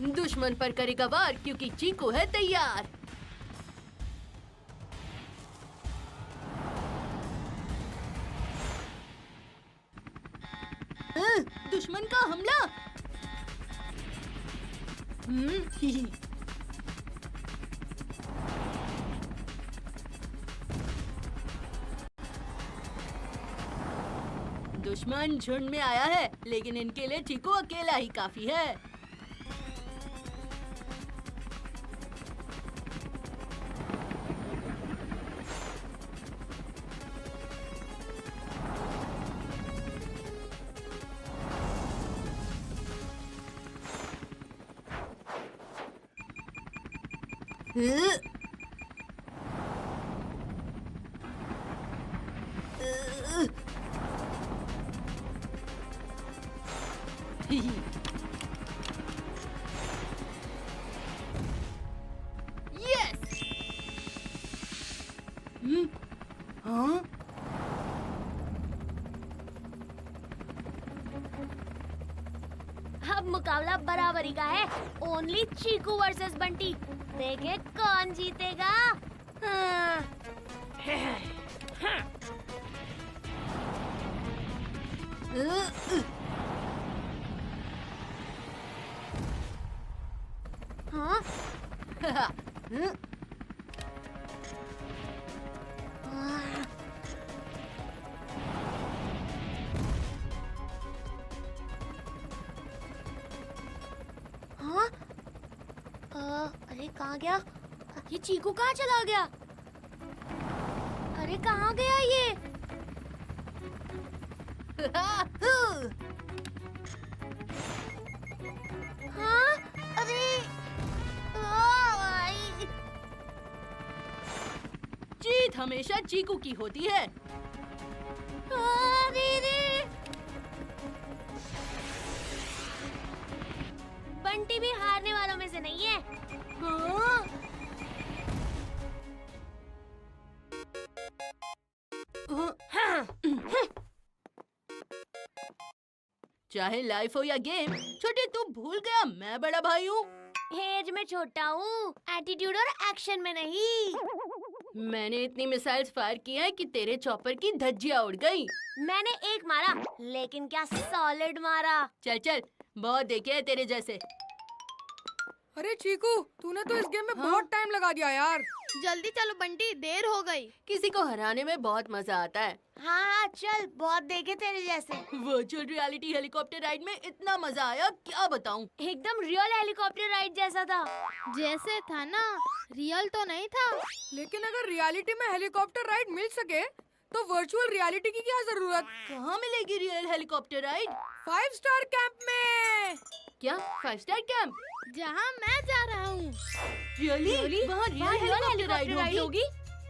दुश्मन पर करेगा वार क्योंकि चीकू है तैयार। दुश्मन का हमला। दुश्मन झुंड में आया है, लेकिन इनके लिए चीकू अकेला ही काफी है। यस। हाँ? अब मुकाबला बराबरी का है। ओनली चीकू वर्सेस बंटी। देखे कौन जीतेगा। हाँ? हाँ? अरे कहाँ गया? ये चीकू कहाँ चला गया? अरे कहाँ गया ये? हाँ? अरे जीत हमेशा चीकू की होती है। अरे रे। बंटी भी हारने वालों में से नहीं है। हाँ? चाहे लाइफ हो या गेम, छोटे तू भूल गया मैं बड़ा भाई हूँ। एज में छोटा हूँ, एटीट्यूड और एक्शन में नहीं। मैंने इतनी मिसाइल्स फायर की हैं कि तेरे चॉपर की धज्जियां उड़ गई। मैंने एक मारा, लेकिन क्या सॉलिड मारा। चल चल, बहुत देखे हैं तेरे जैसे। अरे चीकू, तूने तो इस गेम में बहुत टाइम लगा दिया यार। जल्दी चलो बंटी, देर हो गई। किसी को हराने में बहुत मजा आता है। हाँ चल, बहुत देखे तेरे जैसे। वर्चुअल रियलिटी हेलीकॉप्टर राइड में इतना मजा आया, क्या बताऊं। एकदम रियल हेलीकॉप्टर राइड जैसा था। जैसे था ना, रियल तो नहीं था। लेकिन अगर रियलिटी में हेलीकॉप्टर राइड मिल सके तो वर्चुअल रियलिटी की क्या जरूरत? कहाँ मिलेगी real helicopter ride? 5 star camp में। क्या 5 स्टार कैंप? जहाँ मैं जा रहा हूँ। रियली? वहाँ रियल हेलीकॉप्टर राइड होगी?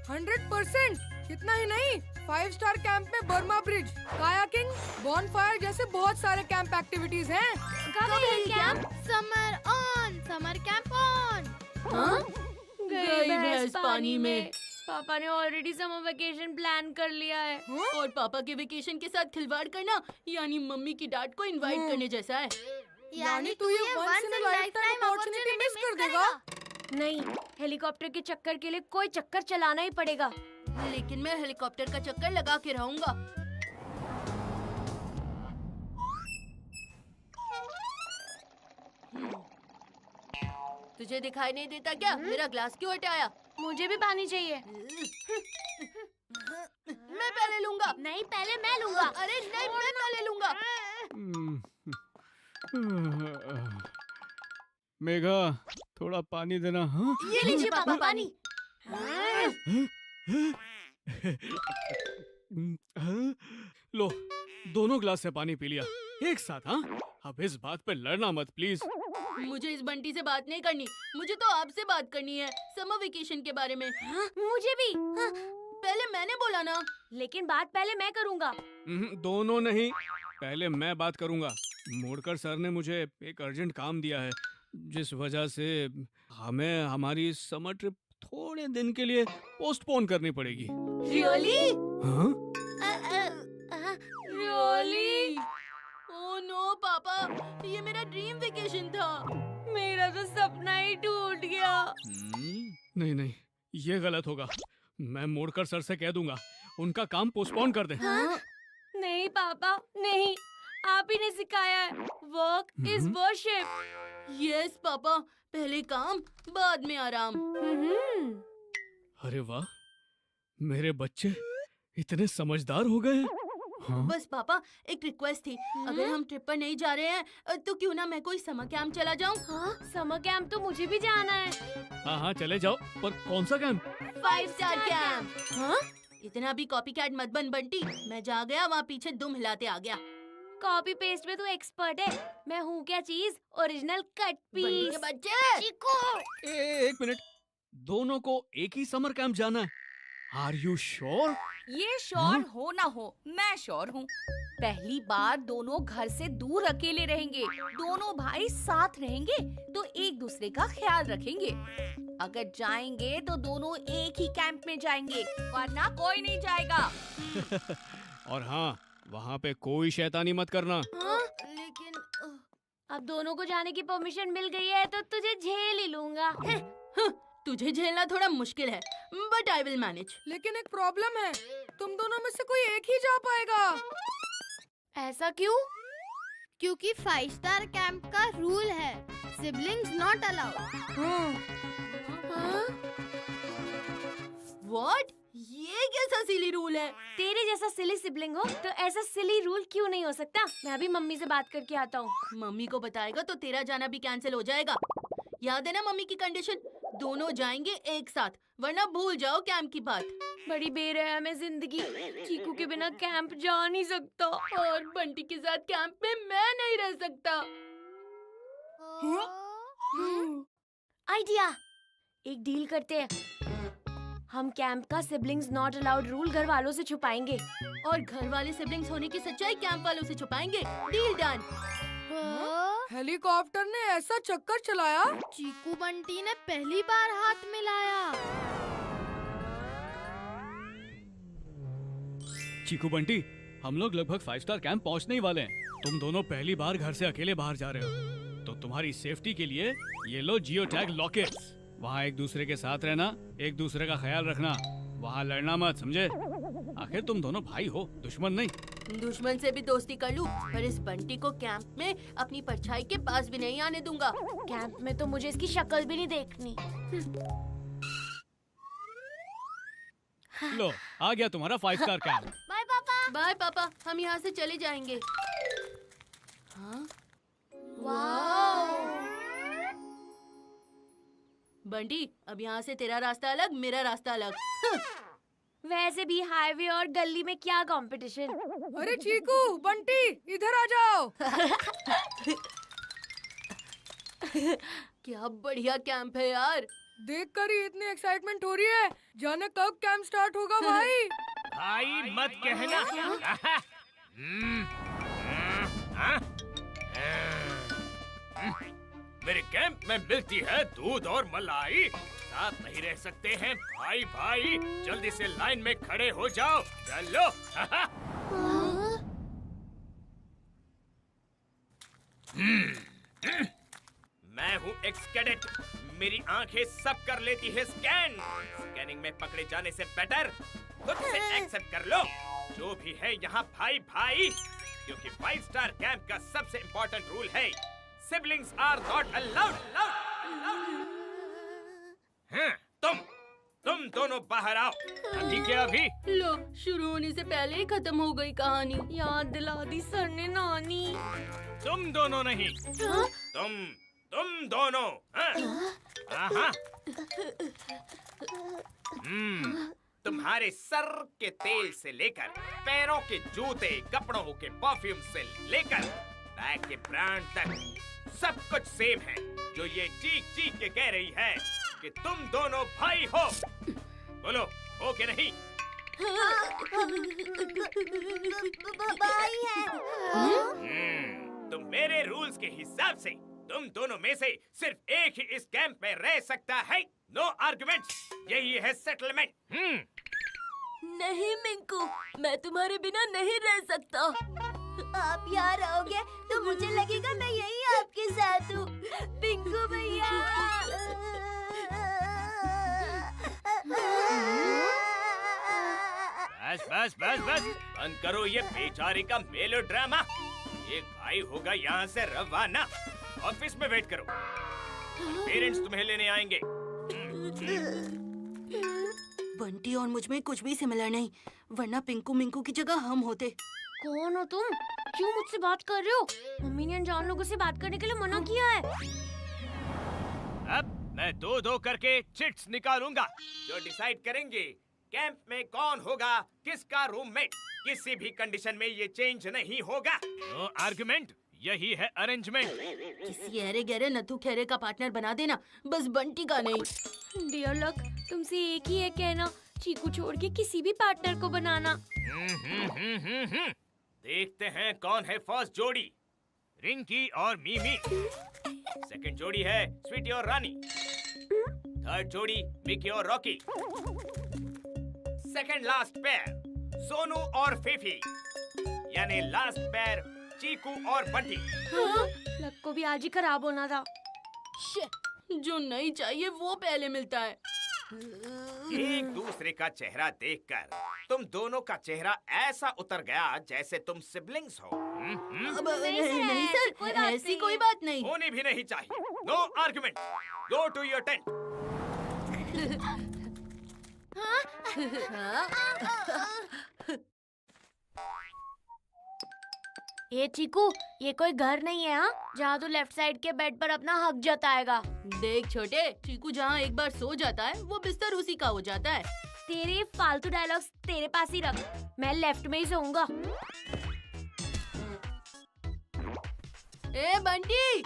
100%। इतना ही नहीं, 5 स्टार कैंप में बर्मा ब्रिज, कायाकिंग, बॉनफायर जैसे बहुत सारे कैंप एक्टिविटीज हैं। कब है ये camp? Summer on, summer camp on. हाँ? गई भैंस पानी में। पापा ने ऑलरेडी समर वेकेशन प्लान कर लिया है। और पापा के वेकेशन के साथ खिलवाड़ करना यानी मम्मी की डांट को इनवाइट करने जैसा है। यानी तू ये once in a lifetime opportunity miss कर देगा। नहीं, हेलीकॉप्टर के चक्कर के लिए कोई चक्कर चलाना ही पड़ेगा। लेकिन मैं हेलीकॉप्टर का चक्कर लगा के रहूंगा। तुझे दिखाई नहीं देता क्या? मेरा ग्लास क्यों हटाया? मुझे भी पानी चाहिए। मैं पहले लूंगा। नहीं, पहले मैं लूंगा। अरे नहीं, मैं पहले लूंगा। मेघा, थोड़ा पानी देना। हाँ? ये लीजिए पापा पानी। लो, दोनों ग्लास से पानी पी लिया एक साथ। हाँ, अब इस बात पे लड़ना मत प्लीज। मुझे इस बंटी से बात नहीं करनी, मुझे तो आपसे बात करनी है समर वेकेशन के बारे में। मुझे भी। पहले मैंने बोला ना। लेकिन बात पहले मैं करूंगा। दोनों नहीं, पहले मैं बात करूंगा। मोड़कर सर ने मुझे एक अर्जेंट काम दिया है, जिस वजह से हमें हमारी समर ट्रिप थोड़े दिन के लिए पोस्टपोन करनी पड़ेगी। रियली? हाँ? रियली? ओह नो पापा, ये मेरा ड्रीम वेकेशन था। मेरा सपना ही टूट गया। नहीं नहीं, ये गलत होगा। मैं मोड़कर सर से कह दूंगा, उनका काम पोस्टपोन कर दे। नहीं पापा, नहीं, आप ही ने सिखाया है, work is worship. Yes papa, पहले काम बाद में आराम। अरे वाह, मेरे बच्चे इतने समझदार हो गए हैं। हाँ? बस पापा, एक रिक्वेस्ट थी, अगर हम ट्रिप पर नहीं जा रहे हैं तो क्यों ना मैं कोई समर कैंप चला जाऊं? हाँ, समर कैंप तो मुझे भी जाना है। हाँ हाँ चले जाओ, पर कौन सा कैंप? 5 star camp. हाँ? इतना भी कॉपी कैट मत बन बंटी। मैं जा गया, वहाँ पीछे दुम हिलाते आ गया। कॉपी पेस्ट में तू एक्सपर्ट है, मैं हूँ क्या चीज, ओरिजिनल कट बंटी पीस। के बच्चे, चीकू, एक मिनट, दोनों को एक ही समर कैंप जाना है? Are you sure? ये श्योर हो ना हो, मैं श्योर हूँ। पहली बार दोनों घर से दूर अकेले रहेंगे, दोनों भाई साथ रहेंगे तो एक दूसरे का ख्याल रखेंगे। अगर जाएंगे तो दोनों एक ही कैंप में जाएंगे, वरना कोई नहीं जाएगा। और हाँ, वहाँ पे कोई शैतानी मत करना। हाँ? लेकिन अब दोनों को जाने की परमिशन मिल गई है तो तुझे झेल ही लूंगा। तुझे झेलना थोड़ा मुश्किल है, बट आई विल मैनेज। लेकिन एक प्रॉब्लम है, तुम दोनों में से कोई एक ही जा पाएगा। ऐसा क्यों? क्योंकि 5 स्टार कैंप का रूल है, सिबलिंग्स नॉट अलाउड। हाँ? व्हाट? ये कैसा सिली रूल है? तेरे जैसा सिली सिबलिंग हो तो ऐसा सिली रूल क्यों नहीं हो सकता? मैं अभी मम्मी से बात करके आता हूँ। मम्मी को बताएगा तो तेरा जाना भी कैंसिल हो जाएगा। याद है ना मम्मी की कंडीशन? दोनों जाएंगे एक साथ, वरना भूल जाओ कैंप की बात। बड़ी बेरहम है जिंदगी, चीकू के बिना कैंप जा नहीं सकता। और बंटी के साथ कैंप में मैं नहीं रह सकता। आइडिया, एक डील करते हैं। हम कैंप का सिबलिंग्स नॉट अलाउड रूल घर वालों से छुपाएंगे। और घर वाले सिबलिंग्स होने की सच्चाई कैंप वालों से छुपाएंगे। Deal done. हेलीकॉप्टर ने ऐसा चक्कर चलाया। चीकू बंटी ने पहली बार हाथ मिलाया। चीकू बंटी, हम लोग लगभग 5 स्टार कैंप पहुंचने ही वाले हैं। तुम दोनों पहली बार घर से अकेले बाहर जा रहे हो, तो तुम्हारी सेफ्टी के लिए ये लो जियो टैग लॉकेट्स। वहाँ एक दूसरे के साथ रहना, एक दूसरे का ख्याल रखना, वहाँ लड़ना मत, समझे? आखिर तुम दोनों भाई हो, दुश्मन नहीं। दुश्मन से भी दोस्ती कर लूं, पर इस बंटी को कैंप में अपनी परछाई के पास भी नहीं आने दूंगा। कैंप में तो मुझे इसकी शक्ल भी नहीं देखनी। लो, आ गया तुम्हारा 5 स्टार कैंप। बाय पापा। बाय पापा, हम यहाँ से चले जाएंगे। हाँ? वाओ। बंटी, अब यहाँ से तेरा रास्ता अलग, मेरा रास्ता अलग। वैसे भी हाईवे और गली में क्या कंपटीशन। अरे चीकू, बंटी, इधर आ जाओ। क्या बढ़िया कैंप है यार। देखकर ही इतनी एक्साइटमेंट हो रही है, जाने कब कैंप स्टार्ट होगा भाई। भाई मत कहना। मेरे कैंप में मिलती है दूध और मलाई, साथ नहीं रह सकते हैं भाई भाई। जल्दी से लाइन में खड़े हो जाओ, चलो। मैं हूँ एक्स कैडेट, मेरी आंखें सब कर लेती है स्कैन। स्कैनिंग में पकड़े जाने से बेटर खुद से एक्सेप्ट कर लो जो भी है यहाँ भाई भाई, क्योंकि 5 स्टार कैंप का सबसे इम्पोर्टेंट रूल है, सिबलिंग्स आर नॉट अलाउड। हाँ, तुम दोनों बाहर आओ, अभी के अभी। लो, शुरू होने से पहले ही खत्म हो गई कहानी। याद दिला दी सर ने नानी। तुम दोनों नहीं, तुम दोनों। हाँ। तुम्हारे सर के तेल से लेकर पैरों के जूते, कपड़ों के परफ्यूम से लेकर बैग के ब्रांड तक सब कुछ सेम है। जो ये चीख के कह रही है कि तुम दोनों भाई हो, बोलो हो कि नहीं? भाई है। तो मेरे रूल्स के हिसाब से तुम दोनों में से सिर्फ एक ही इस कैंप में रह सकता है। नो आर्गुमेंट्स, यही है सेटलमेंट। नहीं मिंकू, मैं तुम्हारे बिना नहीं रह सकता। आप यहाँ रहोगे तो मुझे लगेगा मैं यही आपके साथ हूँ। पिंकू भैया। बस बस बस बस, बंद करो ये बेचारे का मेलो ड्रामा। एक भाई होगा यहाँ से रवाना। ऑफिस में वेट करो, पेरेंट्स तुम्हें लेने आएंगे। बंटी और मुझ में कुछ भी सिमिलर नहीं, वरना पिंकू मिंकू की जगह हम होते। कौन हो तुम? क्यों मुझसे बात कर रहे हो? मम्मी ने अनजान लोगों से बात करने के लिए मना किया है। अब मैं दो दो करके चिट्स निकालूंगा, जो डिसाइड करेंगे कैंप में कौन होगा किसका रूममेट। किसी भी कंडीशन में ये चेंज नहीं होगा। नो आर्गुमेंट, यही है अरेंजमेंट। किसी अरे गहरे नथु खेरे का पार्टनर बना देना, बस बंटी का नहीं। डियर लक, तुमसे एक ही है कहना, चीकू छोड़ के किसी भी पार्टनर को बनाना। देखते हैं कौन है फर्स्ट जोड़ी, रिंकी और मीमी। सेकंड जोड़ी है स्वीटी और रानी। थर्ड जोड़ी मिकी और Rocky. Second last pair Sonu और फीफी, यानी लास्ट पेयर चीकू और बंटी। हाँ, लक को भी आज ही खराब होना था। जो नहीं चाहिए वो पहले मिलता है। एक दूसरे का चेहरा देखकर तुम दोनों का चेहरा ऐसा उतर गया जैसे तुम सिबलिंग्स हो। अब नहीं सर, कोई बात ऐसी नहीं। कोई बात नहीं। होनी भी नहीं चाहिए। No argument, go to your tent. ये चीकू, ये कोई घर नहीं है हाँ, जहाँ तू लेफ्ट साइड के बेड पर अपना हक जताएगा। देख छोटे, चीकू जहाँ एक बार सो जाता है वो बिस्तर उसी का हो जाता है। तेरे फालतू डायलॉग्स तेरे पास ही रख, मैं लेफ्ट में ही सोऊंगा। ए बंटी,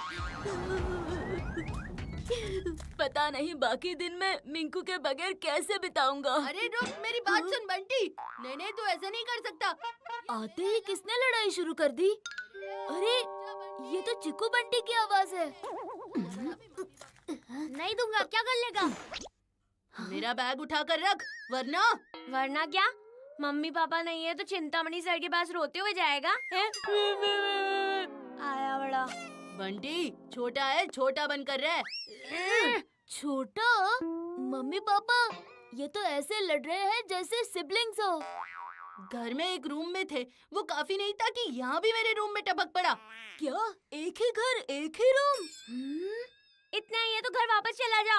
पता नहीं बाकी दिन में मिंकू के बगैर कैसे बिताऊंगा। अरे रुक, मेरी बात सुन बंटी। नहीं तू ऐसा नहीं कर सकता। आते ही किसने लड़ाई शुरू कर दी? अरे ये तो चिकू बंटी की आवाज है। नहीं दूंगा, क्या कर लेगा? मेरा बैग उठा कर रख, वरना क्या? मम्मी पापा नहीं है तो चिंतामणि सर के पास रोते हुए जाएगा है? आया बड़ा। बंटी छोटा है, छोटा बनकर रह। छोटा? मम्मी पापा ये तो ऐसे लड़ रहे हैं जैसे सिबलिंग्स हो। घर में एक रूम में थे, वो काफी नहीं था कि यहाँ भी मेरे रूम में टपक पड़ा। क्या एक ही घर एक ही रूम? इतना ही है तो घर वापस चला जा।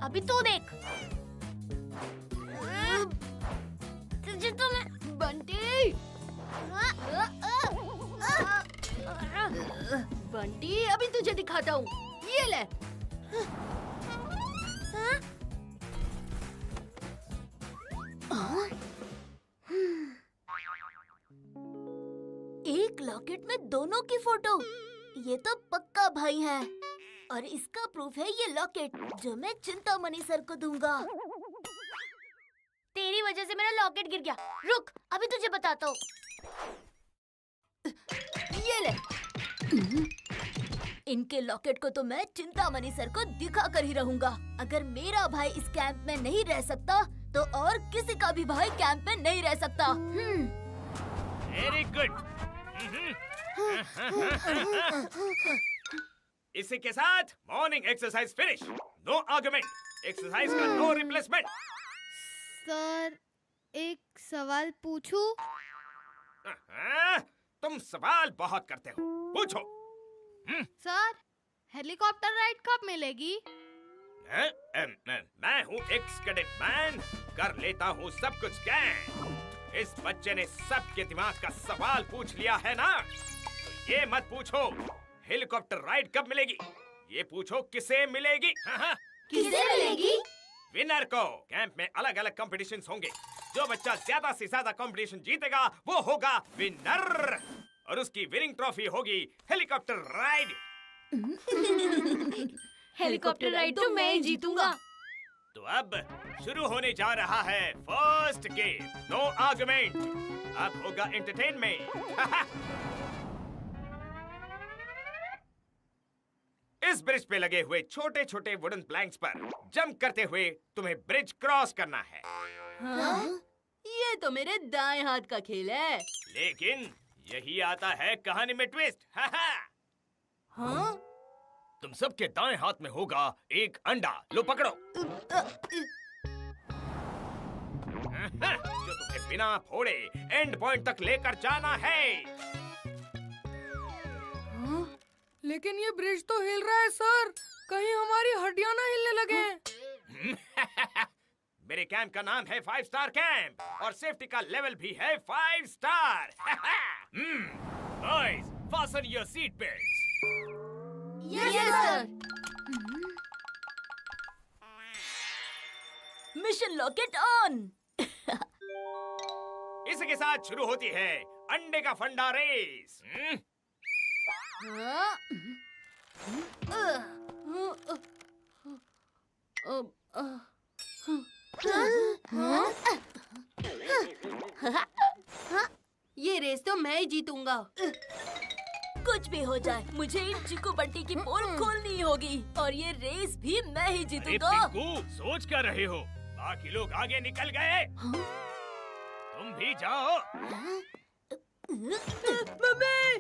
अभी तू देख। तुझे तो मैं बंटी, बंटी अभी तुझे दिखाता हूँ, ये ले। एक लॉकेट में दोनों की फोटो, ये तो पक्का भाई है। और इसका प्रूफ है ये लॉकेट, जो मैं चिंतामणि सर को दूंगा। तेरी वजह से मेरा लॉकेट गिर गया। रुक, अभी तुझे बताता हूँ। ये ले। इनके लॉकेट को तो मैं चिंतामणि सर को दिखा कर ही रहूंगा। अगर मेरा भाई इस कैंप में नहीं रह सकता तो और किसी का भी भाई कैंप में नहीं रह सकता। Very good. इसी के साथ morning exercise finish. No argument, exercise का नो रिप्लेसमेंट। सर, एक सवाल पूछूं? तुम सवाल बहुत करते हो, पूछो। सर, हेलीकॉप्टर राइड कब मिलेगी? मैं हूँ एक्स कैडेट मैन, कर लेता हूँ सब कुछ स्कैन। इस बच्चे ने सबके दिमाग का सवाल पूछ लिया है ना, तो ये मत पूछो हेलीकॉप्टर राइड कब मिलेगी, ये पूछो किसे मिलेगी। किसे मिलेगी? विनर को। कैंप में अलग अलग कॉम्पिटिशंस होंगे, जो बच्चा ज्यादा से ज्यादा कंपटीशन जीतेगा वो होगा विनर, और उसकी विनिंग ट्रॉफी होगी हेलीकॉप्टर राइड। हेलीकॉप्टर राइड तो मैं ही जीतूंगा। तो अब शुरू होने जा रहा है फर्स्ट गेम। नो आर्गुमेंट, अब होगा एंटरटेनमेंट। इस इस ब्रिज पे लगे हुए छोटे छोटे वुडन प्लैंक्स पर जंप करते हुए तुम्हें ब्रिज क्रॉस करना है। हाँ? ये तो मेरे दाएं हाथ का खेल है। लेकिन यही आता है कहानी में ट्विस्ट। हाँ? तुम सबके दाएं हाथ में होगा एक अंडा। लो पकड़ो। जो तुम्हें बिना फोड़े एंड पॉइंट तक लेकर जाना है। लेकिन ये ब्रिज तो हिल रहा है सर, कहीं हमारी हड्डियां ना हिलने लगे। मेरे कैंप का नाम है 5 स्टार कैंप और सेफ्टी का लेवल भी है 5 star. Boys, fasten your seat belts. Yes sir. Mission locket on. इसी के साथ शुरू होती है अंडे का फंडा रेस। हाँ? ये रेस तो मैं ही जीतूंगा। कुछ भी हो जाए, मुझे इन चिकू बंटी की पोल खोलनी होगी और ये रेस भी मैं ही अरे जीतूंगा। पिंकू, सोच क्या रहे हो? बाकी लोग आगे निकल गए। तुम भी जाओ। मम्मी!